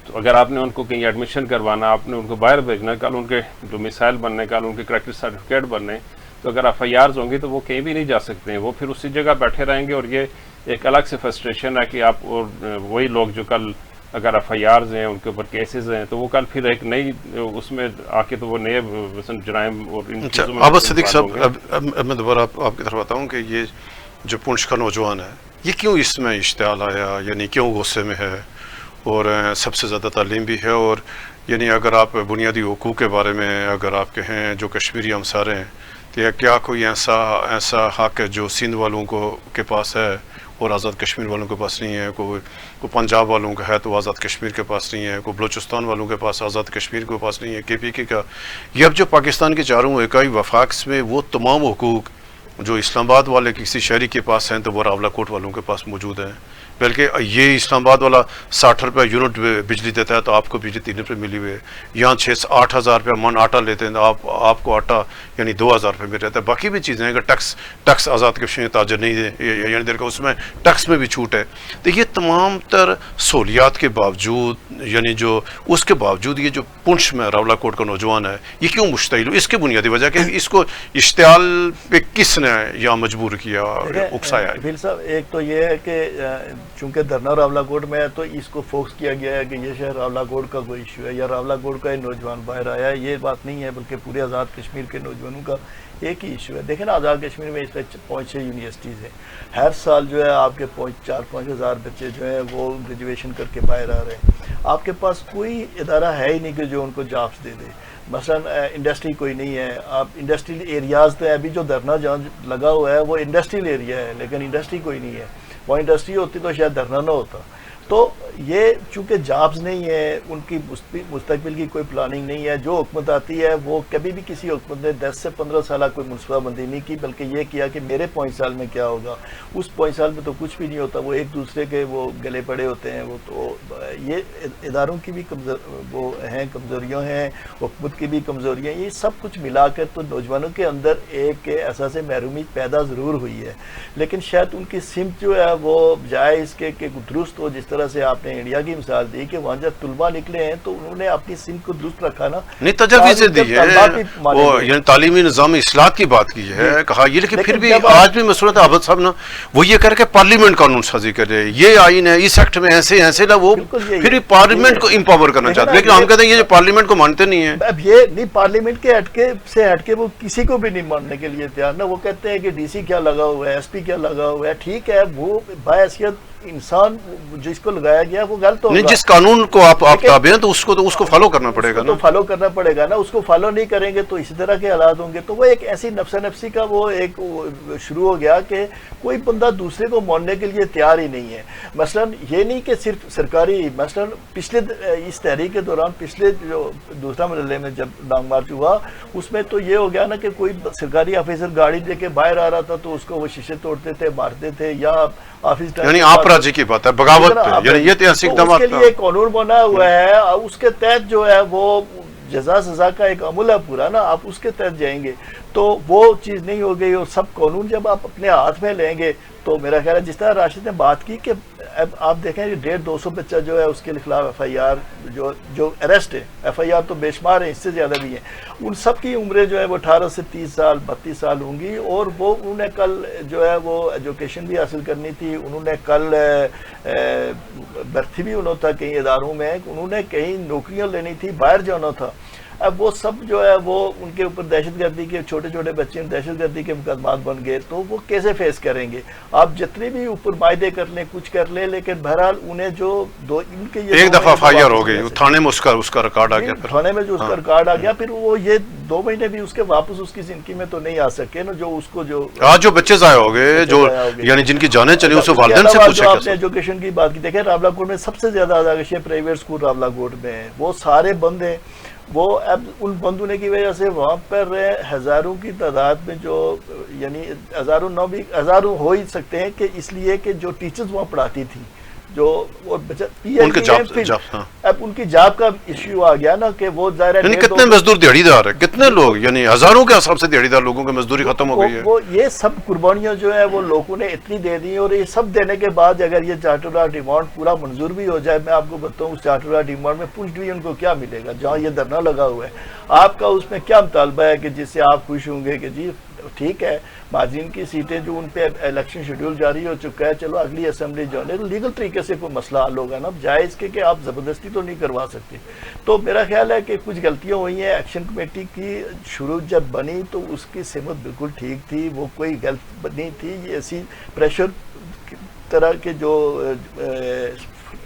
تو اگر آپ نے ان کو کہیں ایڈمیشن کروانا، آپ نے ان کو باہر بھیجنا ہے، کل ان کے ڈومیسائل بننے، کل ان کے کریکٹر سرٹیفکیٹ بننے، تو اگر FIRs ہوں گی تو وہ کہیں بھی نہیں جا سکتے ہیں، وہ پھر اسی جگہ بیٹھے رہیں گے، اور یہ ایک الگ سے فرسٹریشن ہے کہ آپ اور وہی لوگ جو کل اگر FIRs ہیں ان کے اوپر کیسز ہیں تو وہ کل پھر ایک نئی اس میں آ کے تو وہ نئے جرائم اور ان چیزوں میں۔ عابد صدیق صاحب، اب میں دوبارہ آپ کی طرف آتا ہوں کہ یہ جو پونچھ کا نوجوان ہے یہ کیوں اس میں اشتعال آیا، یعنی کیوں غصے میں ہے، اور سب سے زیادہ تعلیم بھی ہے، اور یعنی اگر آپ بنیادی حقوق کے بارے میں اگر آپ کہیں جو کشمیری ہم سارے ہیں تو کیا کوئی ایسا حق ہے جو سندھ والوں کے پاس ہے اور آزاد کشمیر والوں کے پاس نہیں ہے، کوئی پنجاب والوں کا ہے تو آزاد کشمیر کے پاس نہیں ہے، کوئی بلوچستان والوں کے پاس آزاد کشمیر کے پاس نہیں ہے، KPK کا یہ اب جو پاکستان کے چاروں اکائی وفاق میں وہ تمام حقوق جو اسلام آباد والے کسی شہری کے پاس ہیں تو وہ راولہ کوٹ والوں کے پاس موجود ہیں، بلکہ یہ اسلام آباد والا 60 روپے یونٹ بجلی دیتا ہے تو آپ کو بجلی 3 روپے ملی ہوئی ہے، یہاں 6-8 ہزار روپے من آٹا لیتے ہیں تو آپ کو آٹا یعنی 2000 روپے مل رہتا ہے۔ باقی بھی چیزیں اگر ٹیکس آزاد کشمیر تاجر نہیں دیں یعنی دیر کا اس میں ٹیکس میں بھی چھوٹ ہے، تو یہ تمام تر سہولیات کے باوجود یعنی جو اس کے باوجود یہ جو پنچ میں راولہ کوٹ کا نوجوان ہے یہ کیوں مشتعل ہو؟ اس کی بنیادی وجہ کہ اس کو اشتعال پہ کس نے یا مجبور کیا، اکسایا ہے؟ کفیل صاحب، ایک تو یہ ہے کہ چونکہ دھرنا راولہ کوٹ میں ہے تو اس کو فوکس کیا گیا ہے کہ یہ شہر راولہ کوٹ کا کوئی ایشو ہے یا راولہ کوٹ کا نوجوان باہر آیا ہے، یہ بات نہیں ہے، بلکہ پورے آزاد کشمیر کے نوجوانوں کا ایک ہی ایشو ہے۔ دیکھیں نا آزاد کشمیر میں اس وقت 5-6 یونیورسٹیز ہیں، ہر سال جو ہے آپ کے 4-5 ہزار بچے جو ہیں وہ گریجویشن کر کے باہر آ رہے ہیں۔ آپ کے پاس کوئی ادارہ ہے ہی نہیں کہ جو ان کو جابس دے دے، مثلا انڈسٹری کوئی نہیں ہے۔ آپ انڈسٹریل ایریاز تو ابھی جو دھرنا جہاں لگا ہوا ہے وہ انڈسٹریل ایریا ہے، لیکن انڈسٹری کوئی نہیں ہے، وہ انڈسٹری ہوتی تو شاید دھرنا نہ ہوتا۔ تو یہ چونکہ جابز نہیں ہے، ان کی مستقبل کی کوئی پلاننگ نہیں ہے، جو حکومت آتی ہے وہ کبھی بھی کسی حکومت نے 10 سے 15 سالہ کوئی منصوبہ بندی نہیں کی، بلکہ یہ کیا کہ میرے 5 سال میں کیا ہوگا۔ اس 5 سال میں تو کچھ بھی نہیں ہوتا، وہ ایک دوسرے کے وہ گلے پڑے ہوتے ہیں۔ وہ تو یہ اداروں کی بھی وہ ہیں کمزوریاں ہیں، حکومت کی بھی کمزوریاں، یہ سب کچھ ملا کر تو نوجوانوں کے اندر ایک احساس محرومی پیدا ضرور ہوئی ہے، لیکن شاید ان کی سمت جو ہے وہ بجائے اس کے کہ درست ہو، جس طرح سے آپ نے انڈیا کی مثال دی کہ وہاں جب طلباء نکلے ہیں تو انہوں نے اپنی سمت کو درست رکھا نا، نہیں تجاویزیں دی ہے، وہ یعنی تعلیمی نظام اصلاحات کی بات کی ہے، کہا یہ، لیکن پھر بھی آج بھی میں صورت عابد صاحب نا وہ یہ کر کے پارلیمنٹ قانون سازی کرے، یہ آئین ہے اس ایکٹ میں ایسے نا، وہ پھر بھی پارلیمنٹ کو امپاور کرنا چاہتے ہیں، لیکن ہم کہتے ہیں یہ جو پارلیمنٹ کو مانتے نہیں ہیں۔ اب یہ نہیں، پارلیمنٹ کے ہٹ کے وہ کسی کو بھی نہیں ماننے کے لیے تیار نا، وہ کہتے ہیں کہ ڈی سی کیا لگا ہوا ہے، ایس پی کیا لگا ہوا ہے، ٹھیک ہے، وہ باحیثیت انسان جس کو لگایا گیا وہ غلط ہوگا، نہیں جس قانون کو آپ تابع ہیں تو اس کو فالو کرنا پڑے گا نا، تو فالو کرنا پڑے گا نا، اس کو فالو نہیں کریں گے تو اسی طرح کے حالات ہوں گے۔ تو وہ ایک ایسی نفسا نفسی کا وہ ایک شروع ہو گیا کہ کوئی بندہ دوسرے کو ماننے کے لیے تیار ہی نہیں ہے۔ مثلا یہ نہیں کہ صرف سرکاری، مثلا پچھلے اس تحریک کے دوران پچھلے جو دوسرا مرحلے میں جب لانگ مارچ ہوا اس میں تو یہ ہو گیا نا کہ کوئی سرکاری آفیسر گاڑی لے کے باہر آ رہا تھا تو اس کو وہ شیشے توڑتے تھے، مارتے تھے، یا آفس یعنی آپ راجی کی بات ہے، بغاوت پہ، یعنی یہ ایسی اقدامات اس کے لیے قانون بنا ہوا ہے، اس کے تحت جو ہے وہ جزا سزا کا ایک عمل ہے پورا نا، آپ اس کے تحت جائیں گے تو وہ چیز نہیں ہو گئی۔ اور سب قانون جب آپ اپنے ہاتھ میں لیں گے تو میرا خیال ہے جس طرح راشد نے بات کی کہ اب آپ دیکھیں 150-200 بچہ جو ہے اس کے خلاف ایف آئی آر جو اریسٹ ہے، ایف آئی آر تو بے شمار ہیں، اس سے زیادہ بھی ہیں، ان سب کی عمریں جو ہے وہ 18 سے 30 سال 32 سال ہوں گی، اور وہ انہوں نے کل جو ہے وہ ایجوکیشن بھی حاصل کرنی تھی، انہوں نے کل بھرتی بھی ہونا تھا کئی اداروں میں، انہوں نے کئی نوکریاں لینی تھی، باہر جانا تھا۔ اب وہ سب جو ہے وہ ان کے اوپر دہشت گردی کے چھوٹے چھوٹے بچے دہشت گردی کے مقدمات بن گئے، تو وہ کیسے فیس کریں گے؟ آپ جتنے بھی اوپر معاہدے کر لیں، کچھ کر لیں، لیکن بہرحال انہیں جو ان کے ایک دفعہ FIR ہو گئی، تھانے میں اس کا ریکارڈ آ گیا، تھانے میں جو اس کا ریکارڈ آ گیا، پھر وہ یہ 2 مہینے بھی اس کے واپس اس کی زندگی میں تو نہیں آ سکے نا، جو اس کو جو آج جو بچے ضائع ہو گئے، جو یعنی جن کی جانیں چلی، اسے والدین سے پوچھے۔ آپ نے ایجوکیشن کی بات کی، دیکھیں راولہ کوٹ میں سب سے زیادہ آزادگی پرائیویٹ اسکول راولہ کوٹ میں ہیں، وہ سارے بند ہیں۔ وہ اب ان بند ہونے کی وجہ سے وہاں پر ہزاروں کی تعداد میں جو یعنی ہزاروں ہو ہی سکتے ہیں کہ اس لیے کہ جو ٹیچرز وہاں پڑھاتی تھی جو ان کے اب ان کی جاب کا ایشو آ گیا نا کہ وہ ظاہر ہے کتنے مزدور دیہڑی دار ہے، کتنے لوگ یعنی ہزاروں کے حساب سے دیہڑی دار لوگوں کی مزدوری ختم ہو گئی ہے۔ وہ یہ سب قربانیاں جو ہے وہ لوگوں نے اتنی دے دی، اور یہ سب دینے کے بعد اگر یہ چارٹر آف ڈیمانڈ پورا منظور بھی ہو جائے، میں آپ کو بتاؤں اس چارٹر آف ڈیمانڈ میں پوچھ بھی ان کو کیا ملے گا جہاں یہ دھرنا لگا ہوا ہے؟ آپ کا اس میں کیا مطالبہ ہے کہ جس سے آپ خوش ہوں گے کہ جی ٹھیک ہے مہاجرین کی سیٹیں جو ان پہ الیکشن شیڈول جاری ہو چکا ہے، چلو اگلی اسمبلی جو ہے لیگل طریقے سے کوئی مسئلہ حل ہوگا نا، جائز کے کہ آپ زبردستی تو نہیں کروا سکتے۔ تو میرا خیال ہے کہ کچھ غلطیاں ہوئی ہیں، ایکشن کمیٹی کی شروع جب بنی تو اس کی سمت بالکل ٹھیک تھی، وہ کوئی غلط نہیں تھی، یہ ایسی پریشر طرح کے جو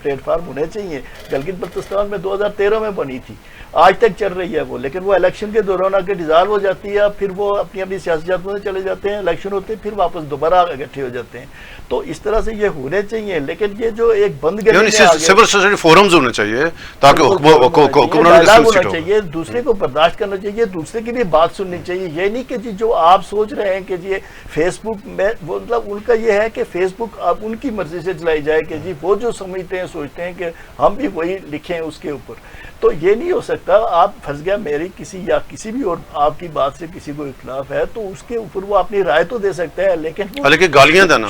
پلیٹ فارم ہونے چاہیے۔ گلگت بلتستان میں 2013 میں بنی تھی، آج تک چل رہی ہے وہ، لیکن وہ الیکشن کے دوران آ کے ڈیزالو ہو جاتی ہے، پھر وہ اپنی اپنی سیاستوں میں چلے جاتے ہیں، الیکشن ہوتے ہیں پھر واپس دوبارہ اکٹھے ہو جاتے ہیں۔ تو اس طرح سے یہ ہونے چاہیے، لیکن یہ جو ایک بند گلی سول سوسائٹی فورمز ہونے چاہیے تاکہ ہونا چاہیے، دوسرے کو برداشت کرنا چاہیے، دوسرے کی بھی بات سننی چاہیے۔ یہ نہیں کہ جی جو آپ سوچ رہے ہیں کہ جی فیس بک میں مطلب ان کا یہ ہے کہ فیس بک آپ ان کی مرضی سے چلائی جائے کہ جی وہ جو سمجھتے ہیں سوچتے ہیں کہ ہم بھی وہی لکھیں اس کے اوپر، تو یہ نہیں ہو سکتا۔ آپ پھنس گیا میری کسی یا کسی بھی اور آپ کی بات سے کسی کو اختلاف ہے تو اس کے اوپر وہ اپنی رائے تو دے سکتا ہے، لیکن گالیاں دینا،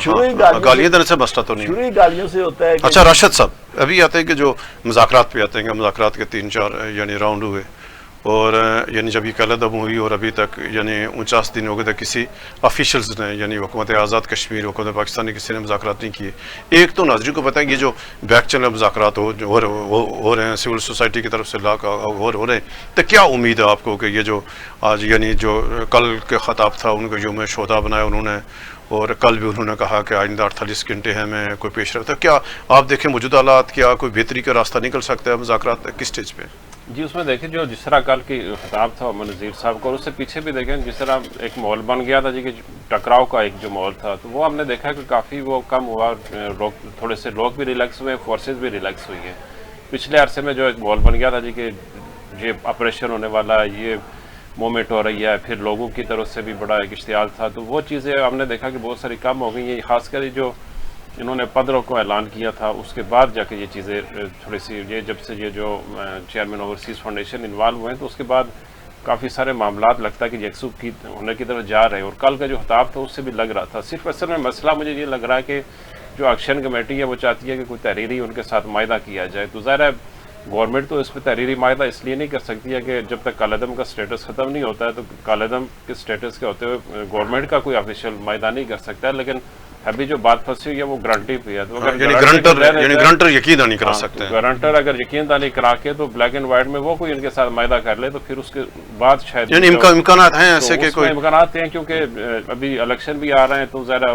گالیاں دینے سے مسئلہ تو نہیں، شروعی گالیوں سے ہوتا ہے۔ اچھا راشد صاحب ابھی آتے ہیں کہ جو مذاکرات پہ آتے ہیں، مذاکرات کے 3-4 یعنی راؤنڈ ہوئے، اور یعنی جب یہ کالعدم ہوئی اور ابھی تک یعنی 49 دن ہو گئے تک کسی آفیشلز نے یعنی حکومت آزاد کشمیر حکومت پاکستان نے کسی نے مذاکرات نہیں کیے. ایک تو ناظرین کو پتہ ہے یہ جو بیک چینل مذاکرات ہو رہے ہیں سول سوسائٹی کی طرف سے ہو رہے ہیں, تو کیا امید ہے آپ کو کہ یہ جو آج یعنی جو کل کے خطاب تھا ان کو یوم شہداء بنایا انہوں نے, اور کل بھی انہوں نے کہا کہ آئندہ 48 گھنٹے ہیں میں کوئی پیش رفت ہے, کیا آپ دیکھیں موجودہ حالات کیا کوئی بہتری کا راستہ نکل سکتا ہے مذاکرات کس سٹیج پہ؟ جی اس میں دیکھیں جو جس طرح کل کی خطاب تھا عمر نذیر صاحب کو, اور اس سے پیچھے بھی دیکھیں جس طرح ایک ماحول بن گیا تھا جی کہ ٹکراؤ کا ایک جو ماحول تھا, تو وہ ہم نے دیکھا کہ کافی وہ کم ہوا, تھوڑے سے لوگ بھی ریلیکس ہوئے, فورسز بھی ریلیکس ہوئی ہیں. پچھلے عرصے میں جو ایک ماحول بن گیا تھا جی کہ یہ آپریشن ہونے والا ہے, یہ موومنٹ ہو رہی ہے, پھر لوگوں کی طرف سے بھی بڑا ایک اشتعال تھا, تو وہ چیزیں ہم نے دیکھا کہ بہت ساری کم ہو گئی ہیں. خاص کر جو انہوں نے 15 کو اعلان کیا تھا اس کے بعد جا کے یہ چیزیں تھوڑی سی, یہ جب سے یہ جو چیئرمین اوورسیز فاؤنڈیشن انوالو ہوئے ہیں تو اس کے بعد کافی سارے معاملات لگتا ہے کہ یکسو کی ہونے کی طرف جا رہے ہیں. اور کل کا جو خطاب تھا اس سے بھی لگ رہا تھا. صرف اصل میں مسئلہ مجھے یہ لگ رہا ہے کہ جو ایکشن کمیٹی ہے وہ چاہتی ہے کہ کوئی تحریری ان کے ساتھ معاہدہ کیا جائے. تو ظاہر ہے گورنمنٹ تو اس پہ تحریری معاہدہ اس لیے نہیں کر سکتی ہے کہ جب تک کالعدم کا سٹیٹس ختم نہیں ہوتا ہے تو کالعدم کے سٹیٹس کے ہوتے ہوئے گورنمنٹ کا کوئی آفیشیل معاہدہ نہیں کر سکتا ہے. لیکن ابھی جو بات پھنسی ہوئی ہے وہ گارنٹی پہ ہے, تو اگر گرانٹر یقین دہانی کرا سکتے ہیں, گارنٹر اگر یقین دہانی کرا کے تو بلیک اینڈ وائٹ میں وہ کوئی ان کے ساتھ معاہدہ کر لے تو پھر اس کے بعد شاید یعنی امکانات ہیں ایسے کہ کوئی امکانات ہیں, کیونکہ ابھی الیکشن بھی آ رہے ہیں تو ذرا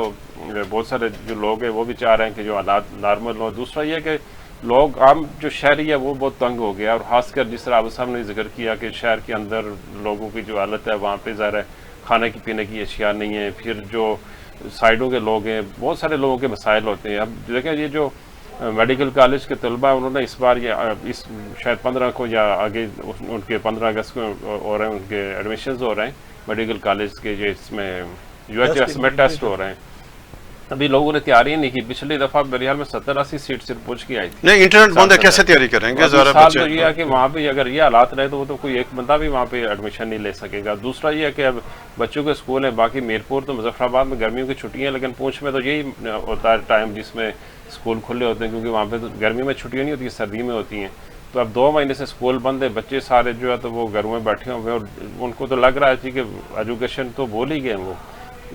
بہت سارے جو لوگ ہیں وہ بھی چاہ رہے ہیں کہ جو حالات نارمل ہوں. دوسرا یہ کہ لوگ عام جو شہری ہے وہ بہت تنگ ہو گیا, اور خاص کر جس طرح عابد صاحب نے ذکر کیا کہ شہر کے اندر لوگوں کی جو حالت ہے وہاں پہ ظاہر ہے کھانے کی پینے کی اشیاء نہیں ہیں, پھر جو سائڈوں کے لوگ ہیں بہت سارے لوگوں کے مسائل ہوتے ہیں. اب دیکھیں یہ جو میڈیکل کالج کے طلبہ انہوں نے اس بار یہ اس شاید 15 کو یا آگے ان کے 15 اگست کو ہو رہے ہیں, ان کے ایڈمیشنز ہو رہے ہیں میڈیکل کالج کے, جو اس میں UHS میں ٹیسٹ ہو رہے ہیں. ابھی لوگوں نے تیاری نہیں کی. پچھلی دفعہ میرے خیال میں 70-80 سیٹ صرف پوچھ کے آئی تھی. نہیں انٹرنیٹ بند ہے, کیسے تیاری کریں گے؟ سال تو یہ ہے کہ وہاں پہ اگر یہ حالات رہے تو وہ تو کوئی ایک بندہ بھی وہاں پہ ایڈمیشن نہیں لے سکے گا. دوسرا یہ ہے کہ اب بچوں کے اسکول ہیں, باقی میرپور تو مظفر آباد میں گرمیوں کی چھٹیاں ہیں, لیکن پونچھ میں تو یہی ہوتا ہے ٹائم جس میں اسکول کھلے ہوتے ہیں, کیونکہ وہاں پہ تو گرمی میں چھٹیاں نہیں ہوتی, سردی میں ہوتی ہیں. تو اب 2 مہینے سے اسکول بند ہے, بچے سارے جو ہے تو وہ گھروں میں بیٹھے ہوئے ہیں, اور ان کو تو لگ رہا ہے کہ ایجوکیشن تو بھول ہی گئے وہ.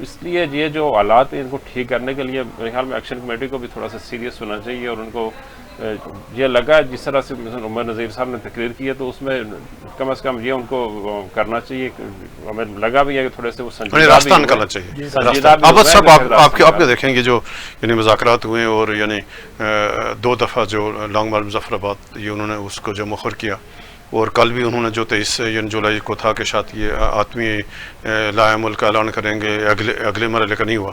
اس لیے یہ جو حالات ہیں ان کو ٹھیک کرنے کے لیے میرے خیال میں ایکشن کمیٹی کو بھی تھوڑا سا سیریس ہونا چاہیے, اور ان کو یہ لگا جس طرح سے عمر نذیر صاحب نے تقریر کی ہے تو اس میں کم از کم یہ ان کو کرنا چاہیے. ہمیں لگا بھی ہے کہ تھوڑے سے وہ راستہ نکالنا چاہیے. عابد صاحب آپ کے دیکھیں گے جو یعنی مذاکرات ہوئے اور یعنی 2 دفعہ جو لانگ مارچ مظفر آباد یہ انہوں نے اس کو جو مؤخر کیا, اور کل بھی انہوں نے جو 23 جولائی کو تھا کہ شاید یہ آتمی لائحہ عمل کا اعلان کریں گے, اگلے مرحلے کا نہیں ہوا.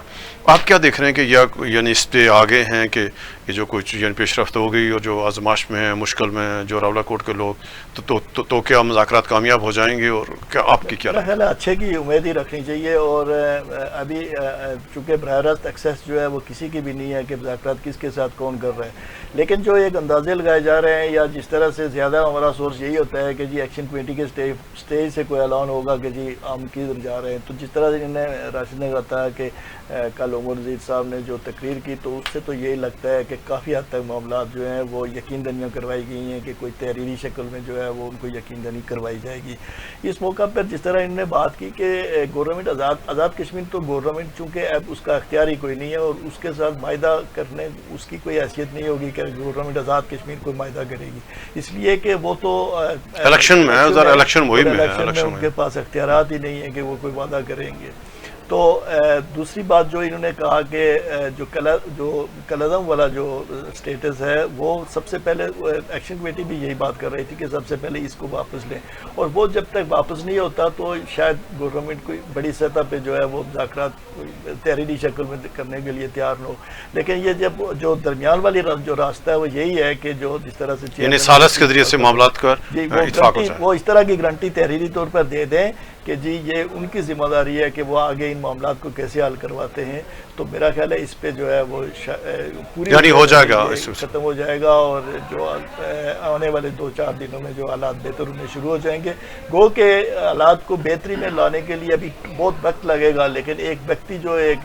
آپ کیا دیکھ رہے ہیں کہ یعنی اس پہ آگے ہیں کہ یہ جو کچھ یعنی پیش رفت ہو گئی اور جو آزمائش میں ہیں, مشکل میں ہیں جو راولہ کوٹ کے لوگ, تو کیا مذاکرات کامیاب ہو جائیں گے, اور کیا آپ کی کیا خیال ہے؟ اچھے کی امید ہی رکھنی چاہیے. اور ابھی چونکہ براہ راست ایکسیس جو ہے وہ کسی کی بھی نہیں ہے کہ مذاکرات کس کے ساتھ کون کر رہے ہیں, لیکن جو ایک اندازے لگائے جا رہے ہیں یا جس طرح سے زیادہ ہمارا سورس یہی ہوتا ہے کہ جی ایکشن کمیٹی کے اسٹیج سے کوئی اعلان ہوگا کہ جی ہم کدھر جا رہے ہیں. تو جس طرح سے انہیں راشد نے بتایا کہ کل عمر نذیر صاحب نے جو تقریر کی تو اس سے تو یہی لگتا ہے کہ کافی حد تک معاملات جو ہیں وہ یقین دہانیاں کروائی گئی ہیں کہ کوئی تحریری شکل میں جو ہے وہ ان کو یقین دہانی کروائی جائے گی. اس موقع پر جس طرح انہوں نے بات کی کہ گورنمنٹ آزاد کشمیر, تو گورنمنٹ چونکہ اب اس کا اختیار ہی کوئی نہیں ہے اور اس کے ساتھ معاہدہ کرنے اس کی کوئی حیثیت نہیں ہوگی کہ گورنمنٹ آزاد کشمیر کوئی معاہدہ کرے گی, اس لیے کہ وہ تو الیکشن میں ان کے پاس اختیارات ہی نہیں ہے کہ وہ کوئی وعدہ کریں گے. تو دوسری بات جو انہوں نے کہا کہ جو کالعدم والا جو سٹیٹس ہے وہ سب سے پہلے ایکشن کمیٹی بھی یہی بات کر رہی تھی کہ سب سے پہلے اس کو واپس لیں, اور وہ جب تک واپس نہیں ہوتا تو شاید گورنمنٹ کوئی بڑی سطح پہ جو ہے وہ مذاکرات تحریری شکل میں کرنے کے لیے تیار نہ ہو. لیکن یہ جب جو درمیان والی جو راستہ ہے وہ یہی ہے کہ جو جس طرح سے یعنی سالس کے ذریعے سے معاملات کر وہ اس طرح کی گارنٹی تحریری طور پر دے دیں کہ جی یہ ان کی ذمہ داری ہے کہ وہ آگے ان معاملات کو کیسے حل کرواتے ہیں، تو میرا خیال ہے اس پہ جو ہے وہ پوری یعنی ہو جائے گا، ختم ہو جائے گا، اور جو آنے والے 2-4 دنوں میں جو حالات بہتر ہونے شروع ہو جائیں گے۔ گو کہ حالات کو بہتری میں لانے کے لیے ابھی بہت وقت لگے گا، لیکن ایک وقتی جو ایک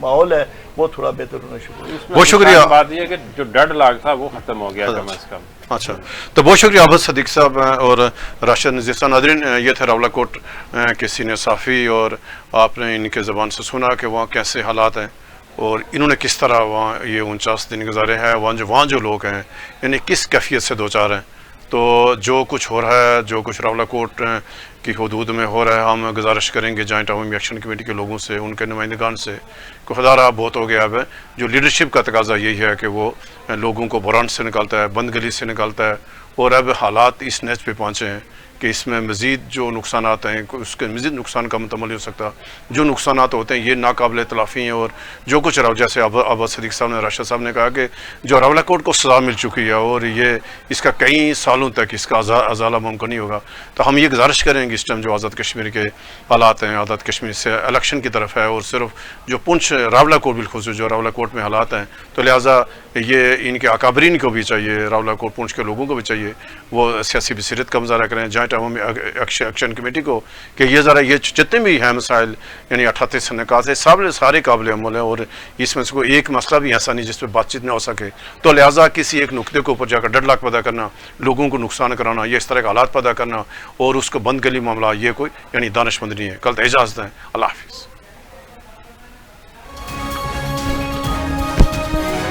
ماحول ہے وہ تھوڑا بہتر ہونا شروع ہو گیا۔ بہت شکریہ۔ بات یہ ہے کہ جو ڈیڈ لاک تھا وہ ختم ہو گیا کم از کم۔ اچھا، تو بہت شکریہ عابد صدیق صاحب اور راشد نذیر صاحب۔ ناظرین، یہ تھے راولہ کوٹ کے سینئر صحافی، اور آپ نے ان کے زبان سے سنا کہ وہاں کیسے حالات ہیں اور انہوں نے کس طرح وہاں یہ 49 دن گزارے ہیں، وہاں جو لوگ ہیں یعنی کس کیفیت سے دوچار ہیں۔ تو جو کچھ ہو رہا ہے، جو کچھ راولہ کوٹ کی حدود میں ہو رہا ہے، ہم گزارش کریں گے جوائنٹ عوامی ایکشن کمیٹی کے لوگوں سے، ان کے نمائندگان سے کہ خدا رہا بہت ہو گیا اب ہے۔ جو لیڈرشپ کا تقاضا یہی ہے کہ وہ لوگوں کو برانڈ سے نکالتا ہے، بند گلی سے نکالتا ہے، اور اب حالات اس نیچ پہ پہنچے ہیں کہ اس میں مزید جو نقصانات ہیں اس کے مزید نقصان کا متمل ہو سکتا۔ جو نقصانات ہوتے ہیں یہ ناقابل تلافی ہیں، اور جو کچھ جیسے عابد صدیق صاحب نے، راشد صاحب نے کہا کہ جو راولہ کوٹ کو سزا مل چکی ہے اور یہ اس کا کئی سالوں تک اس کا ازالہ ممکن نہیں ہوگا، تو ہم یہ گزارش کریں گے اس ٹائم جو آزاد کشمیر کے حالات ہیں، آزاد کشمیر سے الیکشن کی طرف ہے، اور صرف جو پنچ راولہ کوٹ بالخصوص جو راولہ کوٹ میں حالات ہیں، تو لہٰذا یہ ان کے اکابرین کو بھی چاہیے، راولہ کوٹ پنچ کے لوگوں کو بھی چاہیے وہ سیاسی بصیرت کا مظاہرہ کریں، جوائنٹ عوامی ایکشن کمیٹی کو، کہ یہ ذرا یہ جتنے بھی ہیں مسائل یعنی 38 نکات ہے سارے قابل عمل ہیں، اور اس میں سے کوئی ایک مسئلہ بھی ایسا نہیں جس پہ بات چیت نہ ہو سکے، تو لہٰذا کسی ایک نقطے کے اوپر جا کر ڈیڈ لاک پیدا کرنا، لوگوں کو نقصان کرانا، یہ اس طرح کے حالات پیدا کرنا اور اس کو بند گلی معاملہ، یہ کوئی یعنی دانشمند نہیں ہے۔ کل اجازت ہے، اللہ حافظ۔